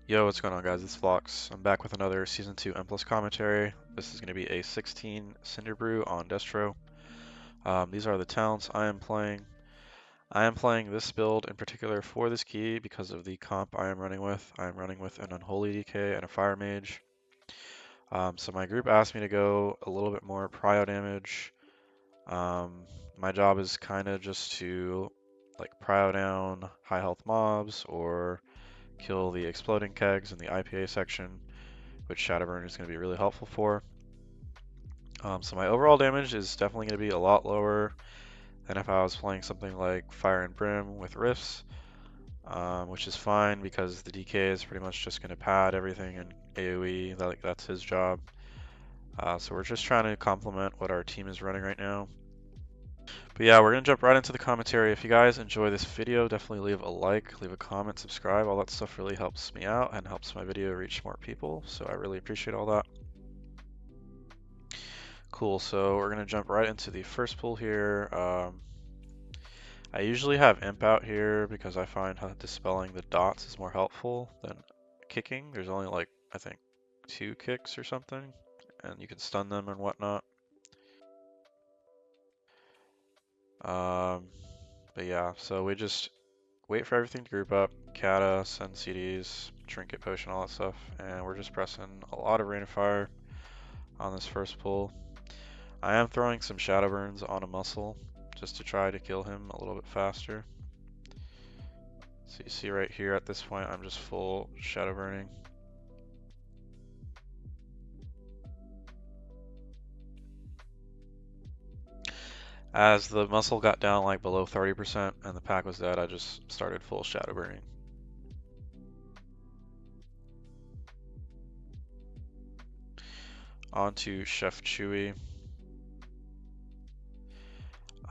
Yo, what's going on, guys? It's Vlox. I'm back with another Season 2 M+ commentary. This is going to be a 16 Cinderbrew on Destro. These are the talents I am playing. I am playing this build in particular for this key because of the comp I am running with. I am running with an Unholy DK and a Fire Mage. So my group asked me to go a little bit more prio damage. My job is kind of just to prio down high health mobs or kill the exploding kegs in the IPA section, which Shadowburn is going to be really helpful for. So my overall damage is definitely going to be a lot lower than if I was playing something like Fire and Brim with Rifts, which is fine because the DK is pretty much just going to pad everything in AoE. That's his job. So we're just trying to complement what our team is running right now. But yeah, we're going to jump right into the commentary. If you guys enjoy this video, definitely leave a like, leave a comment, subscribe. All that stuff really helps me out and helps my video reach more people. So I really appreciate all that. Cool, so we're gonna jump right into the first pool here. I usually have Imp out here because I find dispelling the dots is more helpful than kicking. There's only I think 2 kicks or something, and you can stun them and whatnot. But yeah, so we just wait for everything to group up, Kata, send CDs, Trinket Potion, all that stuff, and we're just pressing a lot of Rain of Fire on this first pull. I am throwing some Shadow Burns on a muscle just to try to kill him a little bit faster. So you see right here at this point I'm just full Shadow Burning. As the muscle got down like below 30% and the pack was dead, I just started full Shadow Burning. On to Chef Chewy.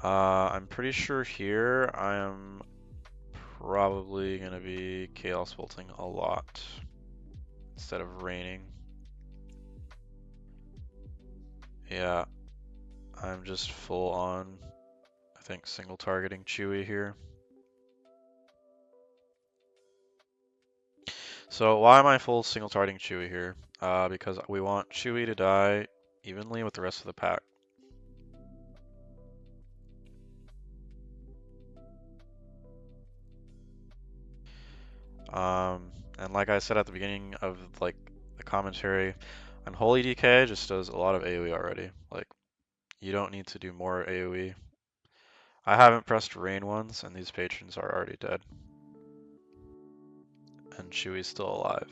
I'm pretty sure here I am probably going to be Chaos Bolting a lot instead of raining. Yeah, I'm just full on, I think, single targeting Chewy here. So why am I full single targeting Chewy here? Because we want Chewy to die evenly with the rest of the pack. And like I said at the beginning of the commentary, Unholy DK just does a lot of AoE already. You don't need to do more AoE. I haven't pressed Rain once, and these patrons are already dead. And Chewy's still alive.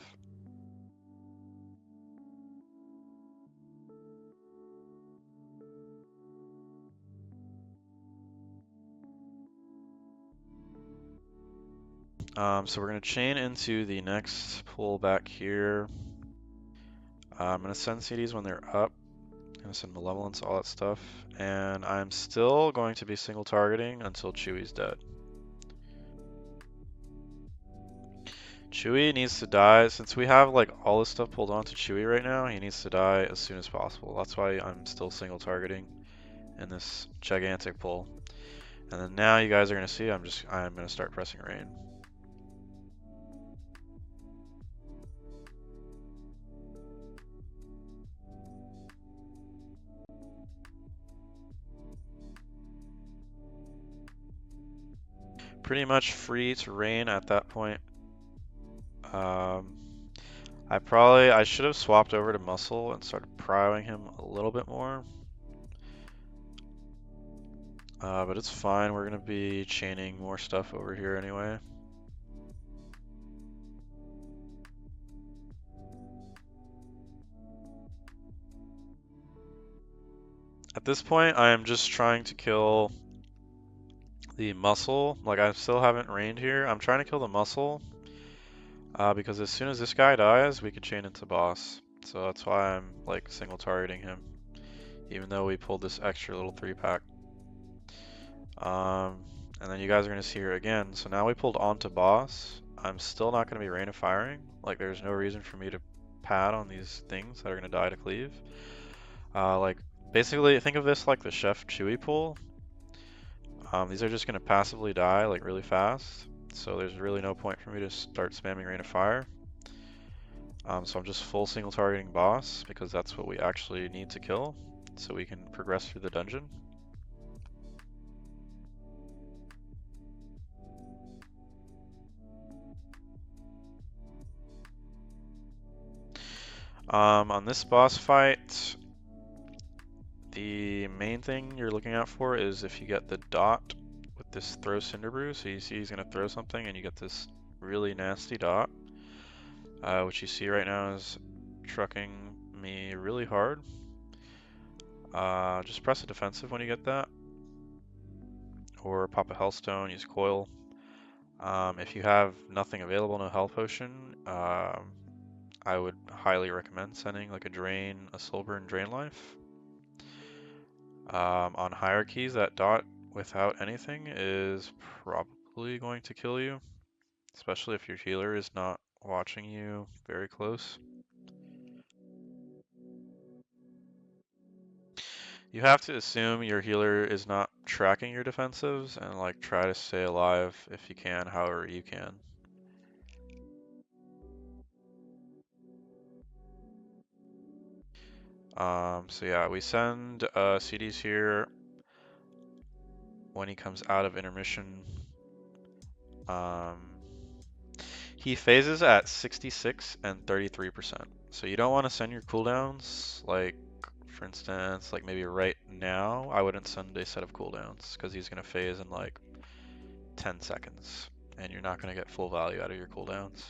So we're gonna chain into the next pull back here. I'm gonna send CDs when they're up. I'm gonna send Malevolence, all that stuff. And I'm still going to be single targeting until Chewy's dead. Chewy needs to die. Since we have all this stuff pulled onto Chewy right now, he needs to die as soon as possible. That's why I'm still single targeting in this gigantic pull. And then now you guys are gonna see I'm gonna start pressing Rain. Pretty much free to Rain at that point. I should have swapped over to Muscle and started prioing him a little bit more. But it's fine, we're gonna be chaining more stuff over here anyway. At this point, I am just trying to kill the muscle. I still haven't rained here. I'm trying to kill the muscle because as soon as this guy dies, we could chain into boss. So that's why I'm single targeting him, even though we pulled this extra little 3-pack. And then you guys are gonna see her again. So now we pulled onto boss. I'm still not gonna be rain of firing. There's no reason for me to pad on these things that are gonna die to cleave. Basically think of this like the Chef Chewy pull. These are just gonna passively die really fast. So there's really no point for me to start spamming Rain of Fire. So I'm just full single targeting boss because that's what we actually need to kill so we can progress through the dungeon. On this boss fight, the main thing you're looking out for is if you get the dot with this throw Cinderbrew. So you see he's going to throw something and you get this really nasty dot, which you see right now is trucking me really hard. Just press a defensive when you get that, or pop a Hellstone, use coil. If you have nothing available, no health potion, I would highly recommend sending like a drain, a silver, and drain life. On hierarchies, that dot without anything is probably going to kill you, especially if your healer is not watching you very close. You have to assume your healer is not tracking your defensives and like try to stay alive if you can, however you can. So yeah, we send CDs here when he comes out of intermission. Um, he phases at 66 and 33%. So you don't want to send your cooldowns, like for instance, like maybe right now, I wouldn't send a set of cooldowns because he's going to phase in like 10 seconds and you're not going to get full value out of your cooldowns.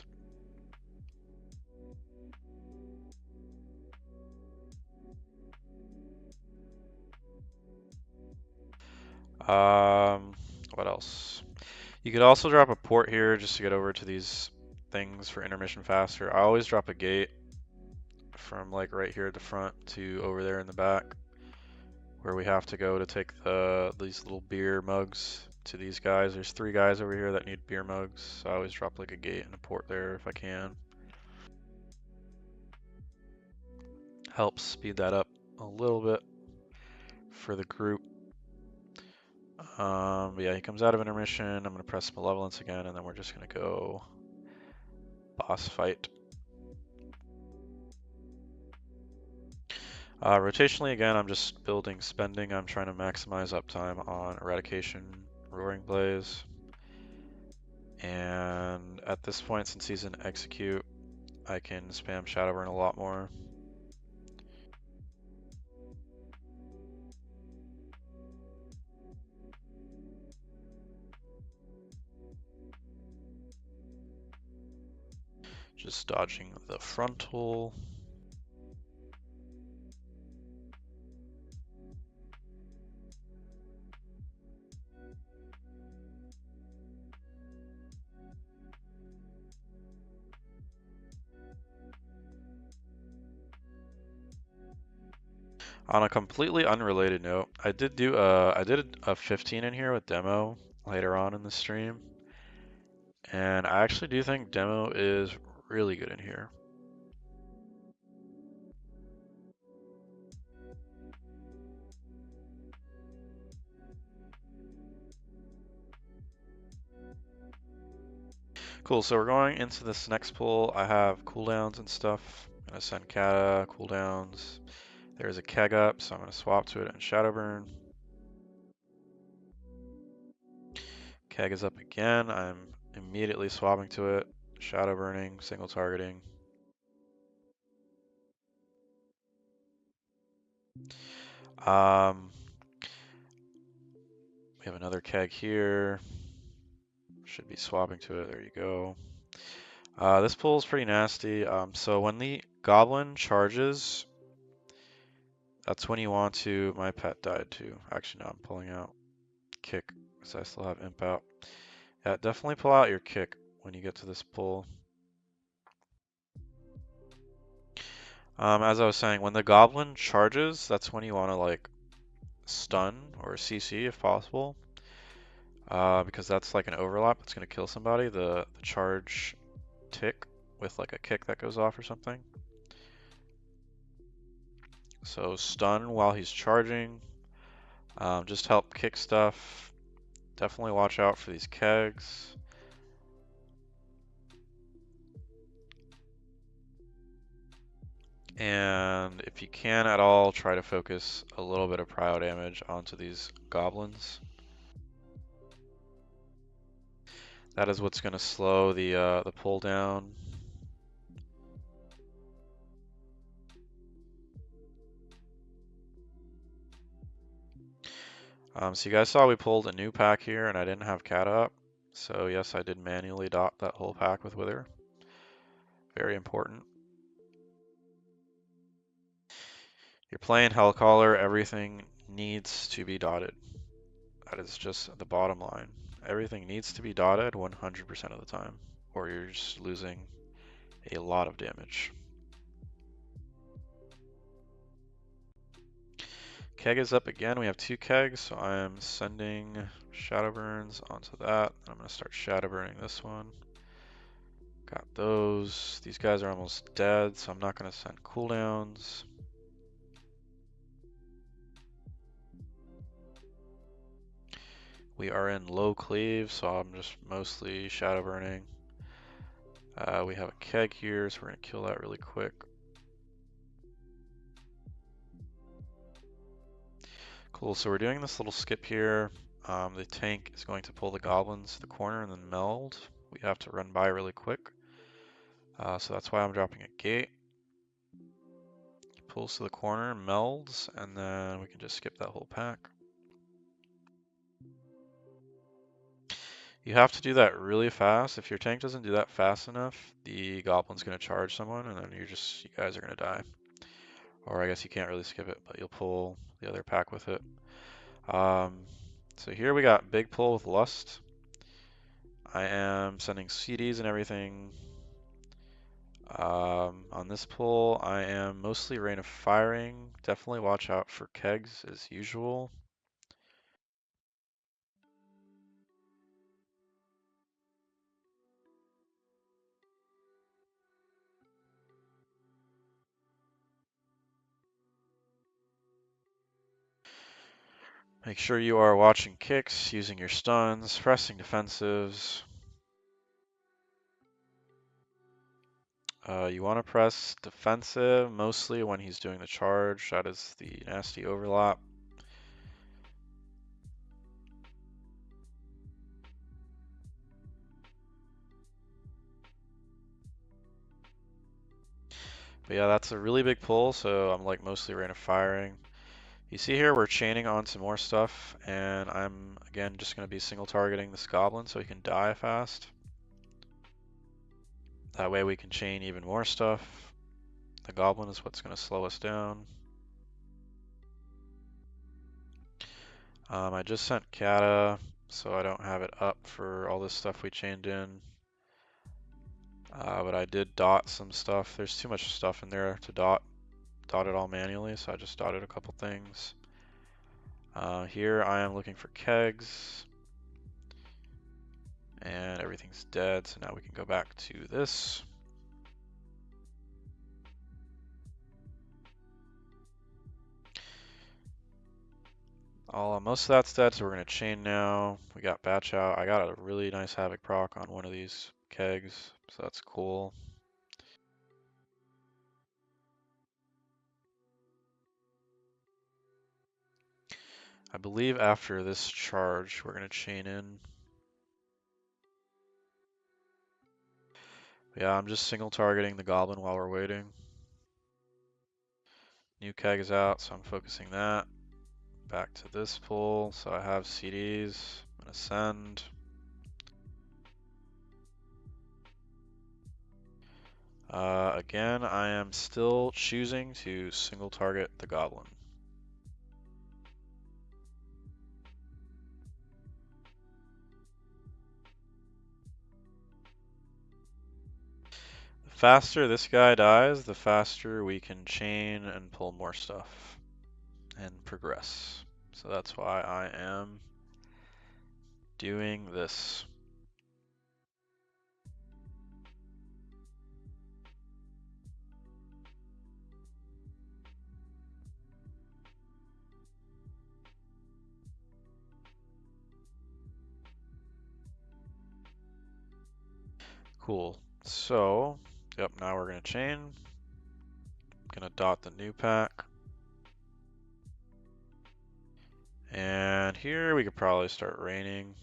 What else? You could also drop a port here just to get over to these things for intermission faster. I always drop a gate from like right here at the front to over there in the back where we have to go to take these little beer mugs to these guys. There's 3 guys over here that need beer mugs. So I always drop like a gate and a port there if I can. Helps speed that up a little bit for the group. But yeah, he comes out of intermission. I'm gonna press Malevolence again, and then we're just gonna go boss fight. Rotationally again, I'm just building spending. I'm trying to maximize uptime on Eradication, Roaring Blaze. And at this point, since he's in Execute, I can spam Shadowburn a lot more. Just dodging the frontal. On a completely unrelated note, I did a 15 in here with demo later on in the stream, and I actually do think demo is really good in here. Cool, so we're going into this next pull. I have cooldowns and stuff. I'm gonna send Kata, cooldowns. There's a keg up, so I'm gonna swap to it and Shadowburn. Keg is up again. I'm immediately swapping to it. Shadow burning, single targeting. We have another keg here. Should be swapping to it. There you go. This pull is pretty nasty. So when the goblin charges, that's when you want to. My pet died too. Actually, no, I'm pulling out kick because I still have imp out. Yeah, definitely pull out your kick when you get to this pull. As I was saying, when the goblin charges, that's when you want to like stun or CC if possible. Because that's like an overlap that's going to kill somebody. The charge tick with like a kick that goes off or something. So stun while he's charging. Just help kick stuff. Definitely watch out for these kegs. And if you can at all, try to focus a little bit of prio damage onto these goblins. That is what's going to slow the pull down. So you guys saw we pulled a new pack here, and I didn't have Cat up. So yes, I did manually dot that whole pack with Wither. Very important. You're playing Hellcaller, everything needs to be dotted. That is just the bottom line. Everything needs to be dotted 100% of the time, or you're just losing a lot of damage. Keg is up again. We have 2 kegs, so I am sending Shadow Burns onto that. I'm going to start Shadow Burning this one. Got those. These guys are almost dead, so I'm not going to send cooldowns. We are in low cleave, so I'm just mostly Shadow Burning. We have a keg here, so we're going to kill that really quick. Cool, so we're doing this little skip here. The tank is going to pull the goblins to the corner and then meld. We have to run by really quick. So that's why I'm dropping a gate. Pulls to the corner, melds, and then we can just skip that whole pack. You have to do that really fast. If your tank doesn't do that fast enough, the goblin's going to charge someone, and then you guys are going to die. Or I guess you can't really skip it, but you'll pull the other pack with it. So here we got big pull with Lust. I am sending CDs and everything. On this pull, I am mostly Rain of Firing. Definitely watch out for kegs as usual. Make sure you are watching kicks, using your stuns, pressing defensives. You want to press defensive mostly when he's doing the charge. That is the nasty overlap. But yeah, that's a really big pull, so I'm like mostly Rain of Firing. You see here we're chaining on some more stuff, and I'm again just going to be single targeting this goblin so he can die fast. That way we can chain even more stuff. The goblin is what's going to slow us down. I just sent Kata, so I don't have it up for all this stuff we chained in. But I did dot some stuff. There's too much stuff in there to dot it all manually, so I just dotted a couple things. Here I am looking for kegs, and everything's dead, so now we can go back to this. Most of that's dead, so we're going to chain now. We got batch out. I got a really nice Havoc proc on one of these kegs, so that's cool. I believe after this charge, we're going to chain in. Yeah, I'm just single targeting the goblin while we're waiting. New keg is out, so I'm focusing that. Back to this pull, so I have CDs. I'm going to send. Again, I am still choosing to single target the goblin. The faster this guy dies, the faster we can chain and pull more stuff and progress. So that's why I am doing this. Cool. So, yep, now we're going to chain. Gonna dot the new pack. And here we could probably start raining.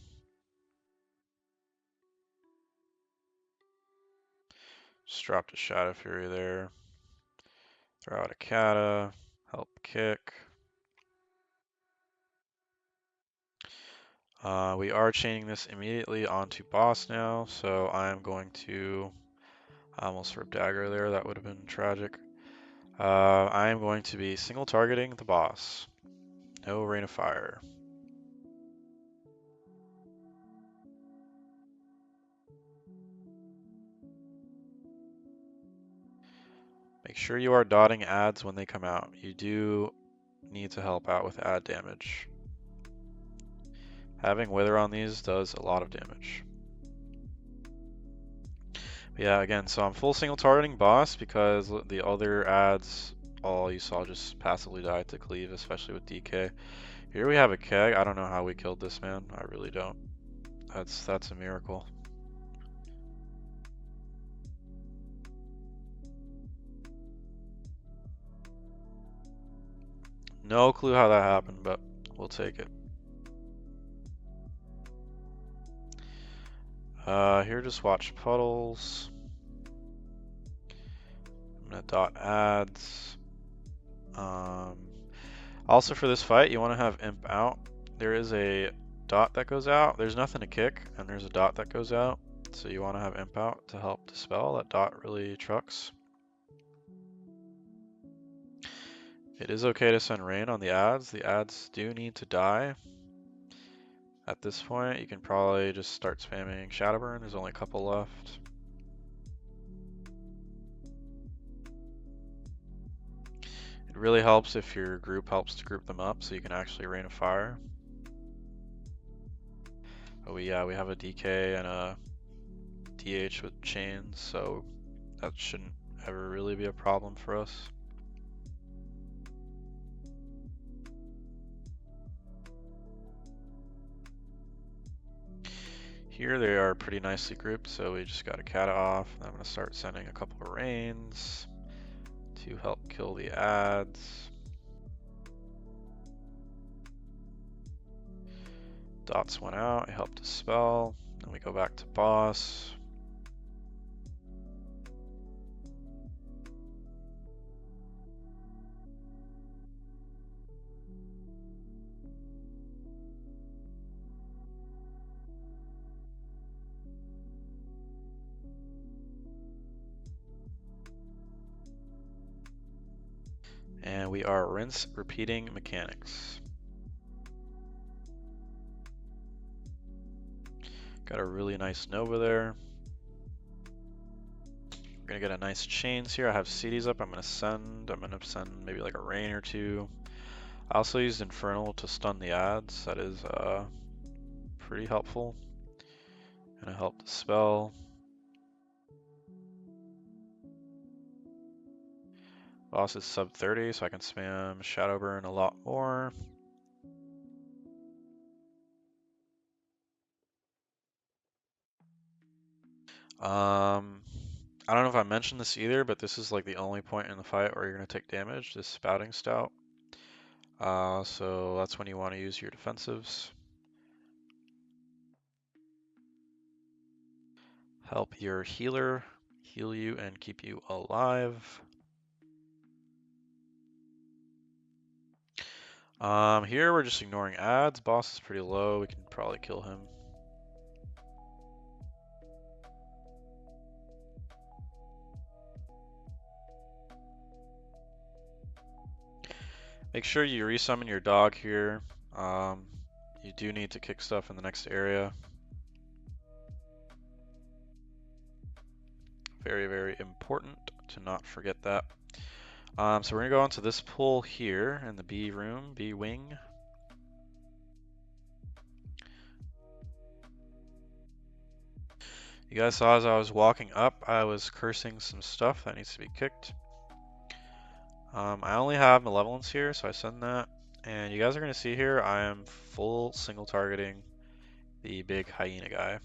Just dropped a Shadow Fury there. Throw out a Kata. Help kick. We are chaining this immediately onto boss now, so I am going to... I almost threw dagger there, that would have been tragic. I am going to be single targeting the boss. No rain of fire. Make sure you are dotting adds when they come out. You do need to help out with add damage. Having Wither on these does a lot of damage. But yeah, again, so I'm full single targeting boss because the other adds, all you saw just passively die to cleave, especially with DK. Here we have a keg. I don't know how we killed this man. I really don't. That's a miracle. No clue how that happened, but we'll take it. Here, just watch puddles. I'm gonna dot adds. Also for this fight, you want to have imp out. There is a dot that goes out. There's nothing to kick, and there's a dot that goes out. So you want to have imp out to help dispel. That dot really trucks. It is okay to send rain on the adds. The adds do need to die. At this point, you can probably just start spamming Shadowburn. There's only a couple left. It really helps if your group helps to group them up so you can actually rain of fire. Oh yeah, we have a DK and a DH with chains, so that shouldn't ever really be a problem for us. Here they are pretty nicely grouped, so we just got a Kata off. I'm going to start sending a couple of rains to help kill the adds. Dots went out, it helped dispel. Then we go back to boss. And we are rinse repeating mechanics. Got a really nice Nova there. We're gonna get a nice chains here. I have CDs up. I'm gonna send maybe like a rain or two. I also used Infernal to stun the adds. That is pretty helpful. Gonna help dispel. Boss is sub 30, so I can spam Shadowburn a lot more. I don't know if I mentioned this either, but this is like the only point in the fight where you're gonna take damage, this spouting stout. So that's when you want to use your defensives. Help your healer heal you and keep you alive. Here we're just ignoring adds. Boss is pretty low. We can probably kill him. Make sure you resummon your dog here. You do need to kick stuff in the next area. Very, very important to not forget that. So we're gonna go into this pool here in the B room, B wing. You guys saw as I was walking up, I was cursing some stuff that needs to be kicked. I only have Malevolence here, so I send that. And you guys are gonna see here, I am full single targeting the big hyena guy.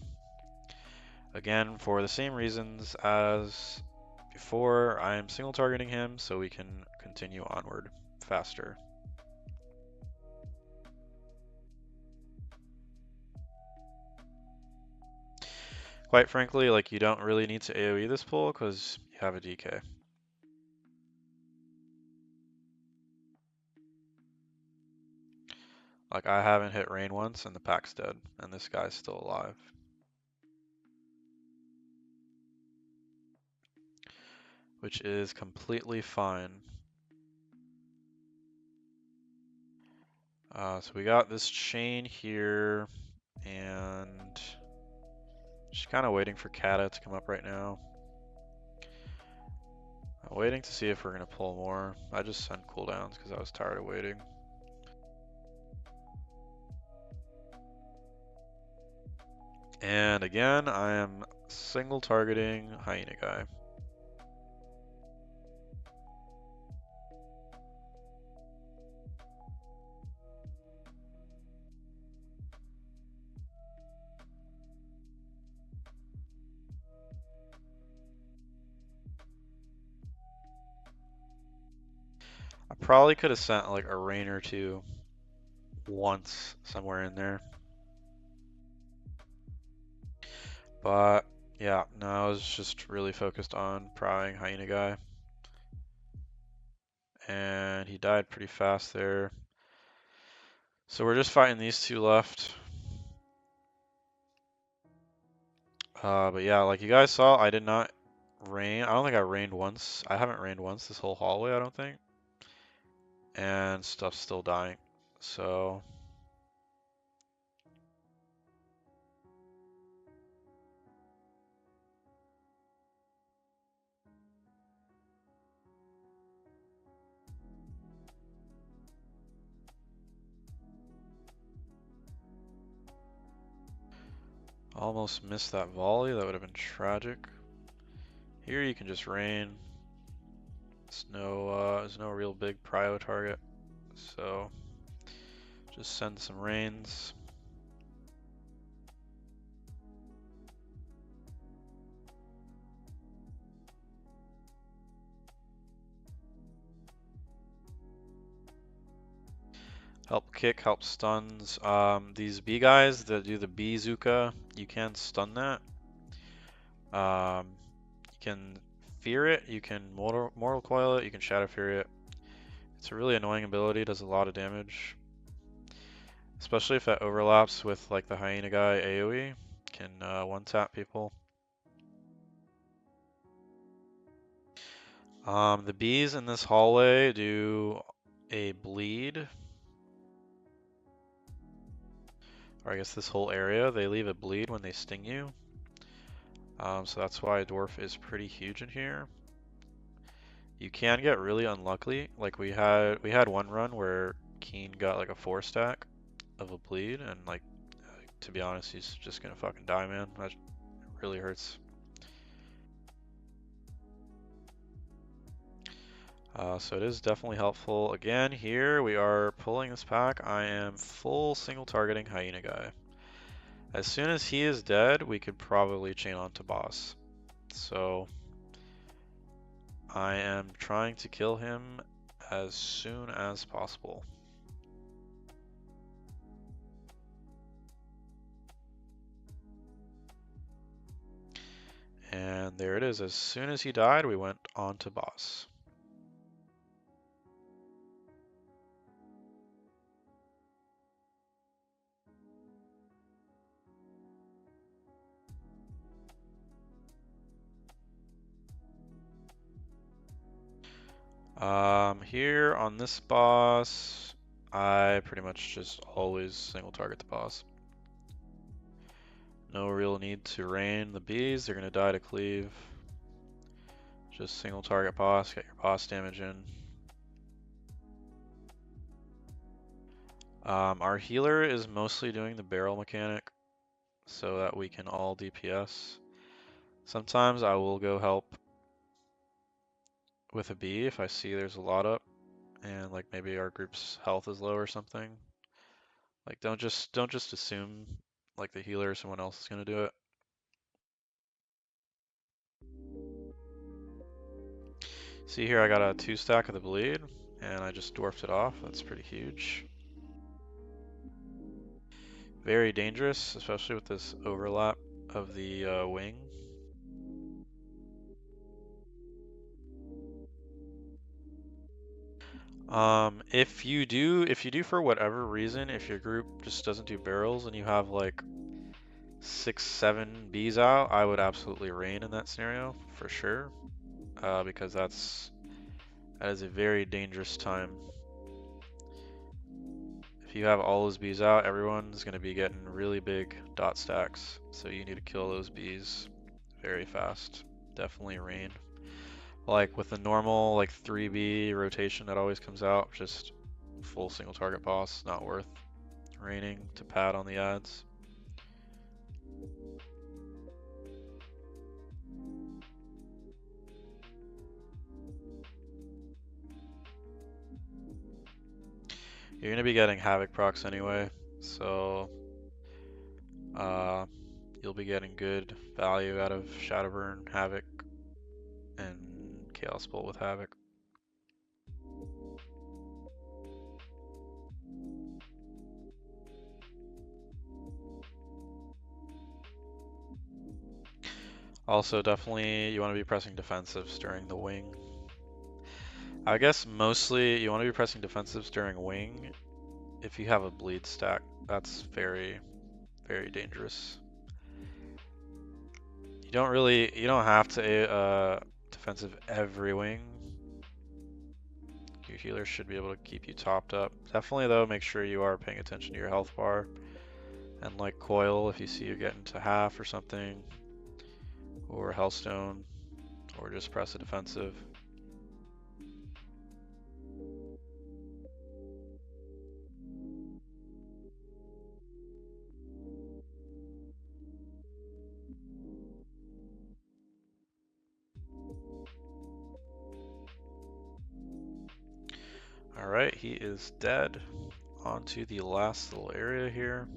Again, for the same reasons as before. I am single targeting him so we can continue onward faster. Quite frankly, like you don't really need to AoE this pull because you have a DK. Like I haven't hit rain once and the pack's dead and this guy's still alive. Which is completely fine. So we got this chain here and just kind of waiting for Kata to come up right now. I'm waiting to see if we're going to pull more. I just sent cooldowns because I was tired of waiting. And again, I am single targeting Hyena guy. I probably could have sent like a rain or two once somewhere in there. But yeah, no, I was just really focused on prying Hyena guy. And he died pretty fast there. So we're just fighting these two left. But yeah, like you guys saw, I did not rain. I don't think I rained once. I haven't rained once this whole hallway, I don't think. And stuff's still dying. So almost missed that volley. That would have been tragic. Here you can just rain. There's no real big prio target. So just send some rains. Help kick, help stuns. These B guys that do the B Zuka, you can stun that. You can fear it, you can mortal coil it, you can shadow fury it. It's a really annoying ability, does a lot of damage. Especially if that overlaps with like the hyena guy AoE, can one tap people. The bees in this hallway do a bleed. Or I guess this whole area, they leave a bleed when they sting you. So that's why a dwarf is pretty huge in here. You can get really unlucky. Like we had one run where Keen got like a 4 stack of a bleed, and like to be honest, he's just gonna fucking die, man. That really hurts. So it is definitely helpful. Again, here we are pulling this pack. I am full single targeting Hyena guy. As soon as he is dead, we could probably chain on to boss. So I am trying to kill him as soon as possible. And there it is. As soon as he died, we went on to boss. Here on this boss, I pretty much just always single target the boss. No real need to rain the bees, they're gonna die to cleave. Just single target boss, get your boss damage in. Our healer is mostly doing the barrel mechanic so that we can all DPS. Sometimes I will go help with a bee if I see there's a lot up and like maybe our group's health is low or something. Like don't just assume like the healer or someone else is gonna do it. See here, I got a 2-stack of the bleed, and I just dwarfed it off. That's pretty huge. Very dangerous, especially with this overlap of the wing. If you do for whatever reason, if your group just doesn't do barrels and you have like 6, 7 bees out, I would absolutely rain in that scenario for sure, because that is a very dangerous time. If you have all those bees out, everyone's going to be getting really big dot stacks, so you need to kill those bees very fast. Definitely rain. Like with the normal like 3B rotation that always comes out, just full single target boss, not worth raining to pad on the ads. You're gonna be getting Havoc procs anyway, so uh, you'll be getting good value out of Shadowburn, Havoc, and Chaos Bolt with Havoc. Also, definitely you want to be pressing defensives during the wing. I guess mostly you want to be pressing defensives during wing if you have a bleed stack. That's very, very dangerous. You don't have to defensive every wing. Your healer should be able to keep you topped up. Definitely though, make sure you are paying attention to your health bar. And like coil if you see you're getting to half or something. Or Hellstone. Or just press a defensive. Alright, he is dead. On to the last little area here.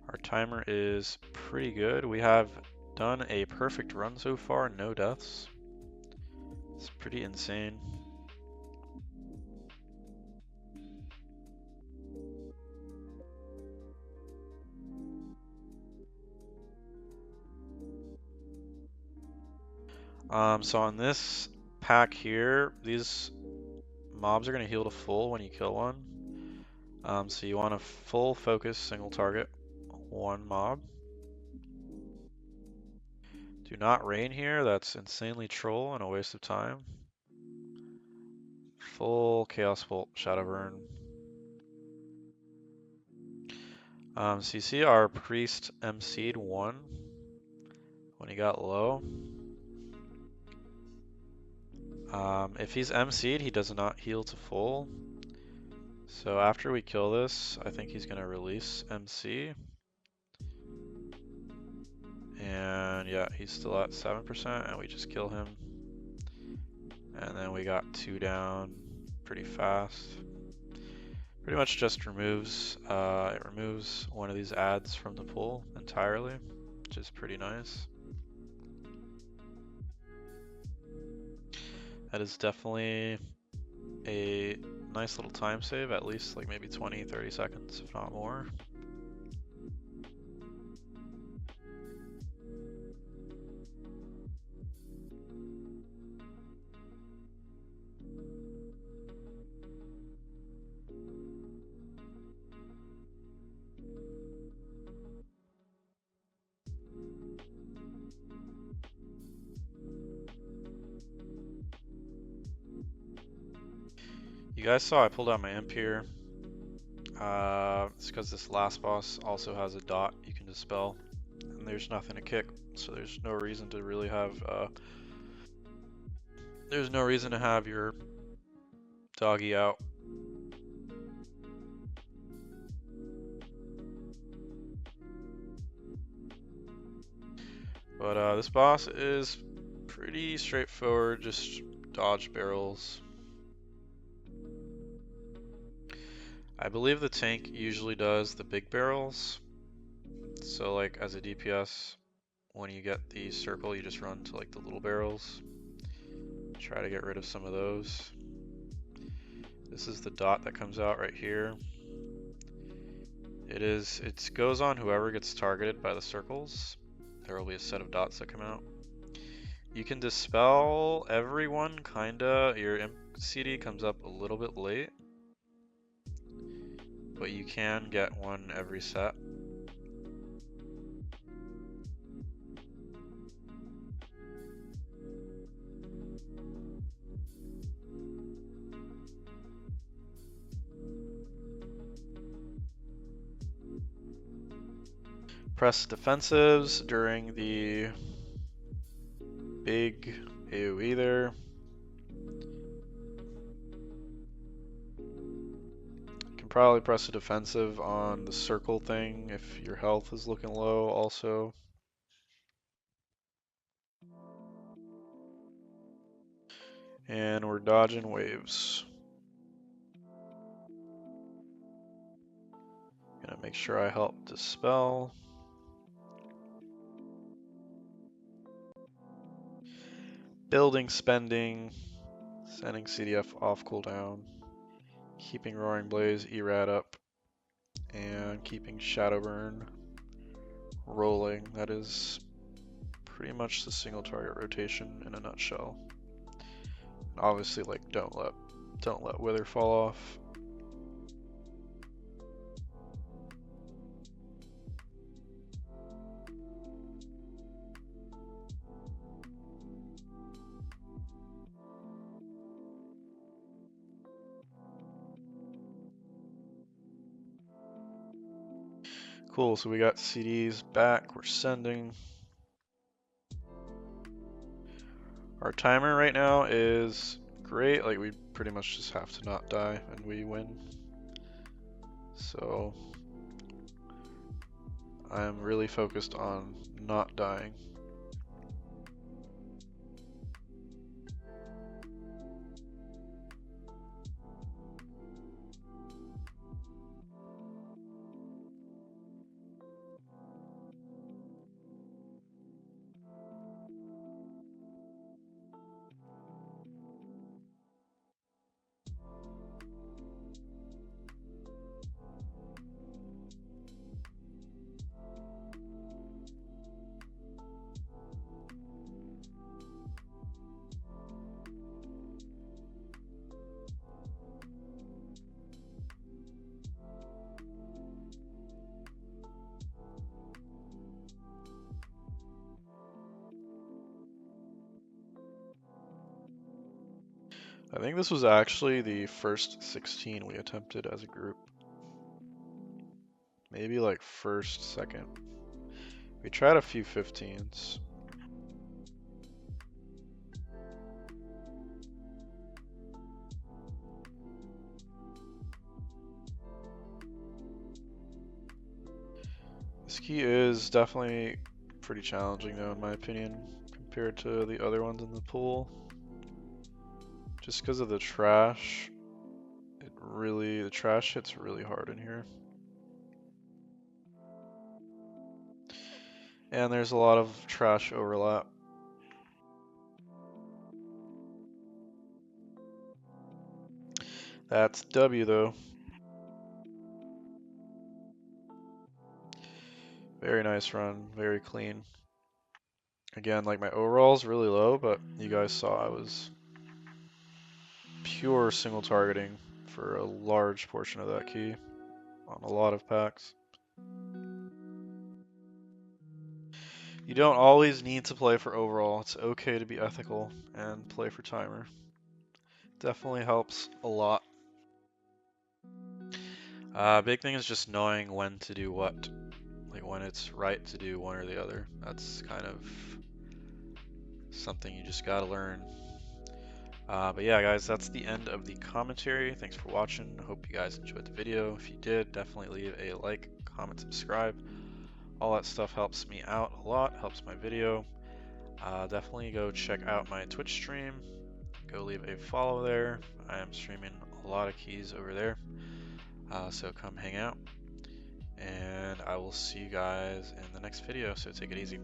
Our timer is pretty good. We have done a perfect run so far, no deaths. It's pretty insane. So on this pack here, these mobs are going to heal to full when you kill one. So you want to full focus single target one mob. Do not rain here, that's insanely troll and a waste of time. Full Chaos Bolt, Shadowburn. So you see our priest MC'd one when he got low. If he's MC'd, he does not heal to full. So after we kill this, I think he's gonna release MC. And yeah, he's still at 7% and we just kill him. And then we got 2 down pretty fast. Pretty much just removes, it removes one of these ads from the pool entirely, which is pretty nice. That is definitely a nice little time save, at least like maybe 20, 30 seconds, if not more. You guys saw I pulled out my imp here. It's because this last boss also has a dot you can dispel, and there's nothing to kick, so there's no reason to really have, there's no reason to have your doggy out. But this boss is pretty straightforward, just dodge barrels. I believe the tank usually does the big barrels. So like as a DPS, when you get the circle, you just run to like the little barrels. Try to get rid of some of those. This is the dot that comes out right here. It goes on whoever gets targeted by the circles. There will be a set of dots that come out. You can dispel everyone, kinda. Your imp CD comes up a little bit late, but you can get one every set. Press defensives during the big AoE there. You can probably press a defensive on the circle thing if your health is looking low also. And we're dodging waves. Gonna make sure I help dispel. Building spending, sending CDF off cooldown, keeping Roaring Blaze Erad up, and keeping Shadowburn rolling. That is pretty much the single target rotation in a nutshell. And obviously, like, don't let Wither fall off. Cool, so we got CDs back, we're sending. Our timer right now is great, like we pretty much just have to not die and we win. So I'm really focused on not dying. I think this was actually the first 16 we attempted as a group. Maybe like first, second. We tried a few 15s. This key is definitely pretty challenging though in my opinion compared to the other ones in the pool. Just because of the trash, the trash hits really hard in here. And there's a lot of trash overlap. That's W though. Very nice run, very clean. Again, like my overall's really low, but you guys saw I was pure single targeting for a large portion of that key on a lot of packs. You don't always need to play for overall. It's okay to be ethical and play for timer. Definitely helps a lot. Big thing is just knowing when to do what. Like when it's right to do one or the other. That's kind of something you just gotta learn. But yeah, guys, that's the end of the commentary. Thanks for watching. Hope you guys enjoyed the video. If you did, definitely leave a like, comment, subscribe. All that stuff helps me out a lot, helps my video. Definitely go check out my Twitch stream. Go leave a follow there. I am streaming a lot of keys over there. So come hang out. And I will see you guys in the next video. So take it easy.